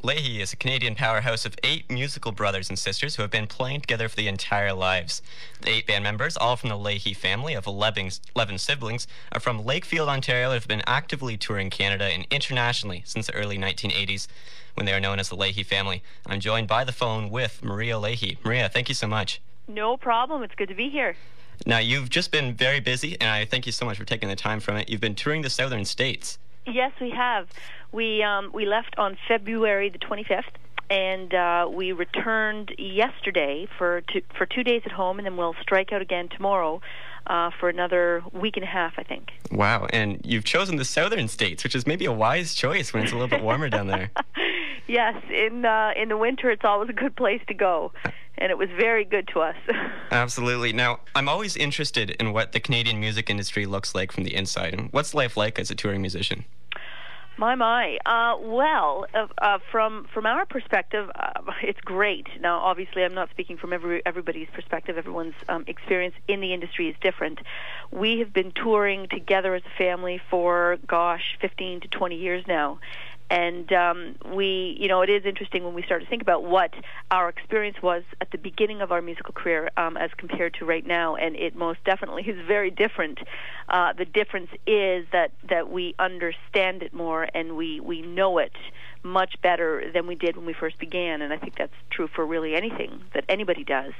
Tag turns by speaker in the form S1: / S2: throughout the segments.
S1: Leahy is a Canadian powerhouse of 8 musical brothers and sisters who have been playing together for their entire lives. The 8 band members, all from the Leahy family of 11 siblings, are from Lakefield, Ontario, and have been actively touring Canada and internationally since the early 1980s, when they are known as the Leahy family. I'm joined by the phone with Maria Leahy. Maria, thank you so much.
S2: No problem. It's good to be here.
S1: Now, you've just been very busy, and I thank you so much for taking the time from it. You've been touring the southern states.
S2: Yes, we have. We left on February the 25th, and we returned yesterday for 2 days at home, and then we'll strike out again tomorrow for another week and a half, I think.
S1: Wow, and you've chosen the southern states, which is maybe a wise choice when it's a little bit warmer down there.
S2: Yes, in the winter, it's always a good place to go, and it was very good to us.
S1: Absolutely. Now, I'm always interested in what the Canadian music industry looks like from the inside, and what's life like as a touring musician?
S2: My. Well, from our perspective, it's great. Now, obviously, I'm not speaking from everybody's perspective. Everyone's experience in the industry is different. We have been touring together as a family for, 15 to 20 years now. And it is interesting when we start to think about what our experience was at the beginning of our musical career as compared to right now, and it most definitely is very different. The difference is that we understand it more and we know it much better than we did when we first began, and I think that's true for really anything that anybody does.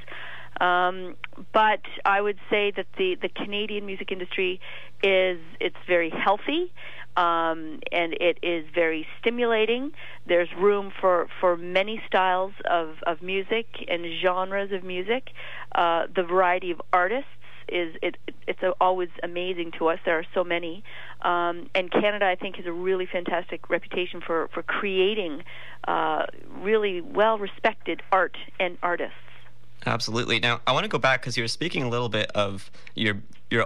S2: But I would say that the Canadian music industry it's very healthy. And it is very stimulating. There's room for many styles of music and genres of music. The variety of artists it's always amazing to us. There are so many. And Canada, I think, has a really fantastic reputation for creating really well-respected art and artists.
S1: Absolutely. Now, I want to go back because you were speaking a little bit of your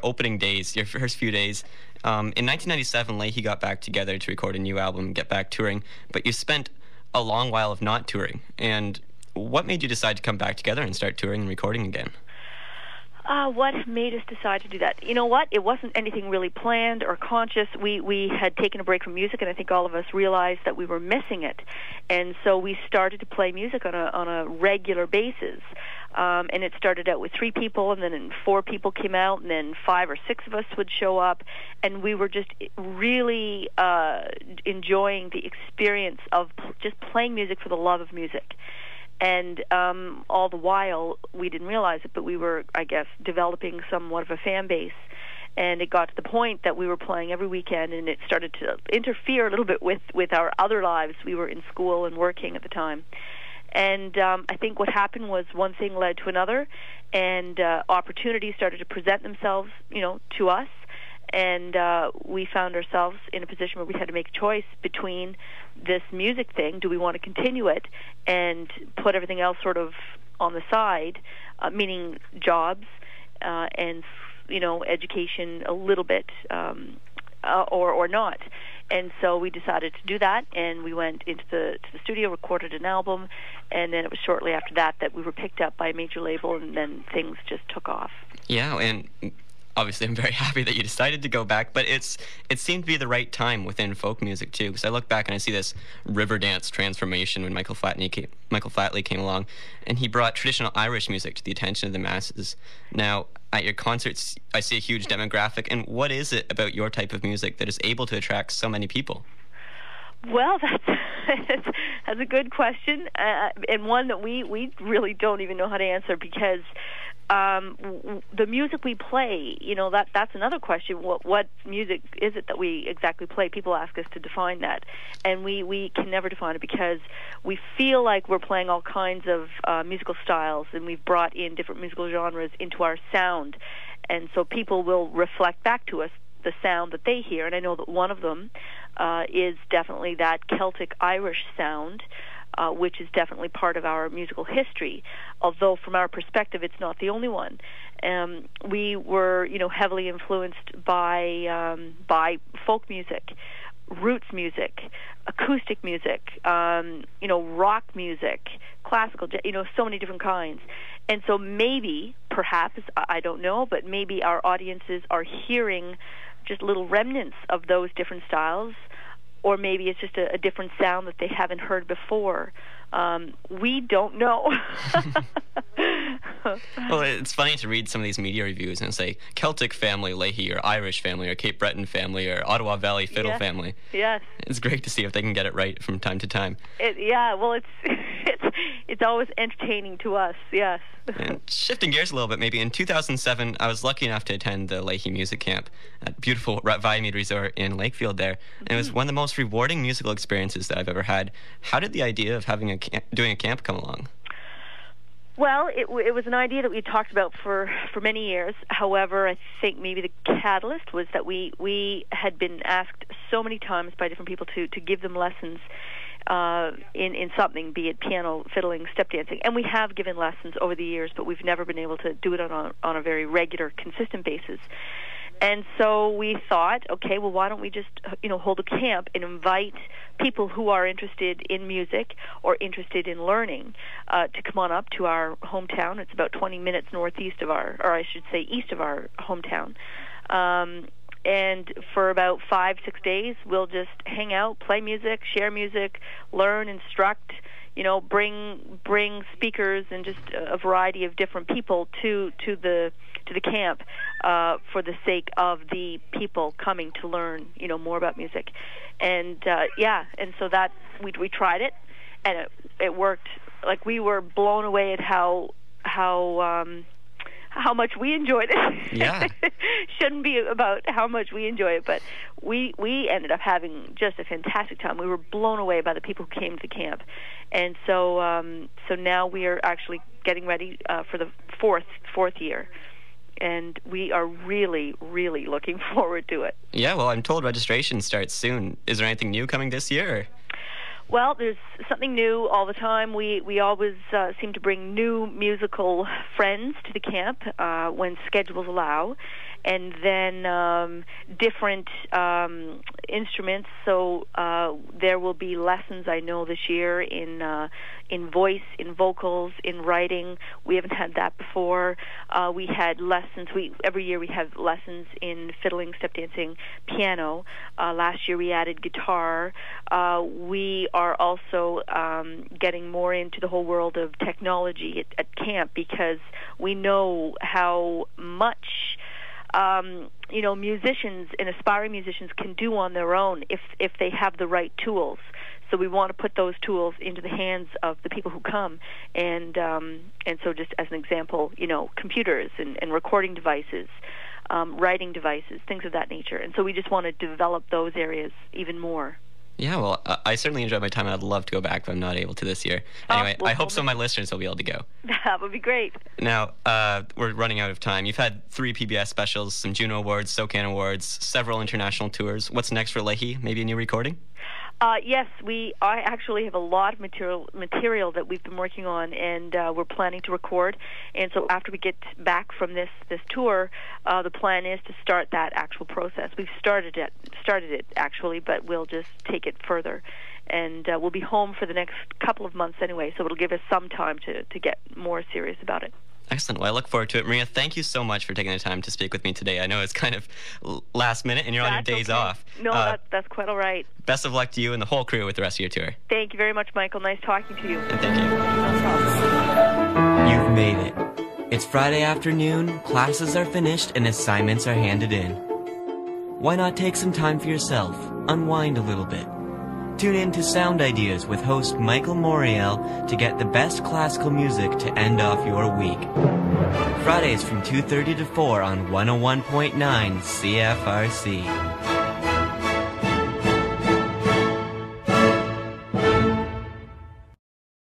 S1: opening days, your first few days. In 1997, Leahy got back together to record a new album, get back touring, but you spent a long while of not touring. And what made you decide to come back together and start touring and recording again?
S2: What made us decide to do that? You know what? It wasn't anything really planned or conscious. We had taken a break from music, and I think all of us realized that we were missing it. And so we started to play music on a regular basis. And it started out with 3 people, and then 4 people came out, and then 5 or 6 of us would show up, and we were just really enjoying the experience of just playing music for the love of music. And all the while, we didn't realize it, but we were, I guess, developing somewhat of a fan base. And it got to the point that we were playing every weekend, and it started to interfere a little bit with our other lives. We were in school and working at the time. And I think what happened was one thing led to another, and opportunities started to present themselves, to us. And we found ourselves in a position where we had to make a choice between this music thing. Do we want to continue it and put everything else sort of on the side, meaning jobs and, education a little bit, or not? And so we decided to do that, and we went into the studio, recorded an album, and then it was shortly after that we were picked up by a major label, and then things just took off.
S1: Yeah, and obviously I'm very happy that you decided to go back, but it seemed to be the right time within folk music too, because I look back and I see this river dance transformation when Michael Flatley came along, and he brought traditional Irish music to the attention of the masses. Now, at your concerts, I see a huge demographic, and what is it about your type of music that is able to attract so many people?
S2: Well, that's a good question, and one that we really don't even know how to answer, because the music we play, that's another question. What music is it that we exactly play? People ask us to define that, and we can never define it, because we feel like we're playing all kinds of musical styles, and we've brought in different musical genres into our sound, and so people will reflect back to us the sound that they hear, and I know that one of them is definitely that Celtic Irish sound, which is definitely part of our musical history, although from our perspective it's not the only one. We were, heavily influenced by folk music, roots music, acoustic music, rock music, classical, so many different kinds. And so maybe, perhaps, I don't know, but maybe our audiences are hearing just little remnants of those different styles or maybe it's just a different sound that they haven't heard before. We don't know.
S1: Well, it's funny to read some of these media reviews and say Celtic family Leahy, or Irish family, or Cape Breton family, or Ottawa Valley fiddle family.
S2: Yes.
S1: It's great to see if they can get it right from time to time.
S2: Well, it's always entertaining to us. Yes.
S1: And shifting gears a little bit, maybe in 2007, I was lucky enough to attend the Leahy Music Camp at beautiful Viamede Resort in Lakefield there. And it was one of the most rewarding musical experiences that I've ever had. How did the idea of having doing a camp come along?
S2: Well, it was an idea that we talked about for many years. However, I think maybe the catalyst was that we had been asked so many times by different people to give them lessons in something, be it piano, fiddling, step dancing. And we have given lessons over the years, but we've never been able to do it on a very regular, consistent basis. And so we thought, okay, well, why don't we just, hold a camp and invite people who are interested in music or interested in learning to come on up to our hometown. It's about 20 minutes northeast of east of our hometown. And for about 5-6 days, we'll just hang out, play music, share music, learn, instruct, bring speakers and just a variety of different people to the camp for the sake of the people coming to learn, more about music. And and so that we tried it, and it worked. Like, we were blown away at how much we enjoyed it.
S1: Yeah.
S2: Shouldn't be about how much we enjoy it, but we ended up having just a fantastic time. We were blown away by the people who came to camp. And so now we are actually getting ready for the fourth year. And we are really, really looking forward to it.
S1: Yeah, well, I'm told registration starts soon. Is there anything new coming this year? Or?
S2: Well, there's something new all the time. We always seem to bring new musical friends to the camp when schedules allow, and then different instruments. So there will be lessons, I know, this year in voice, in vocals, in writing. We haven't had that before. We had lessons. Every year we have lessons in fiddling, step dancing, piano. Last year we added guitar. We are also getting more into the whole world of technology at camp, because we know how much musicians and aspiring musicians can do on their own if they have the right tools. So we want to put those tools into the hands of the people who come, and so just as an example, computers and recording devices, writing devices, things of that nature. And so we just want to develop those areas even more.
S1: Yeah, well, I certainly enjoyed my time. I'd love to go back, but I'm not able to this year. Anyway, I hope some of my listeners will be able to go.
S2: That would be great.
S1: Now, we're running out of time. You've had 3 PBS specials, some Juno Awards, SOCAN Awards, several international tours. What's next for Leahy? Maybe a new recording?
S2: Yes, I actually have a lot of material that we've been working on, and we're planning to record. And so after we get back from this tour, the plan is to start that actual process. We've started it actually, but we'll just take it further. And we'll be home for the next couple of months anyway, so it'll give us some time to get more serious about it.
S1: Excellent. Well, I look forward to it. Maria, thank you so much for taking the time to speak with me today. I know it's kind of last minute and you're on your days off.
S2: No, that's quite all right.
S1: Best of luck to you and the whole crew with the rest of your tour.
S2: Thank you very much, Michael. Nice talking to you.
S1: And thank you.
S2: No problem.
S3: You've made it. It's Friday afternoon, classes are finished, and assignments are handed in. Why not take some time for yourself, unwind a little bit? Tune in to Sound Ideas with host Michael Moriel to get the best classical music to end off your week. Fridays from 2:30 to 4 on 101.9 CFRC.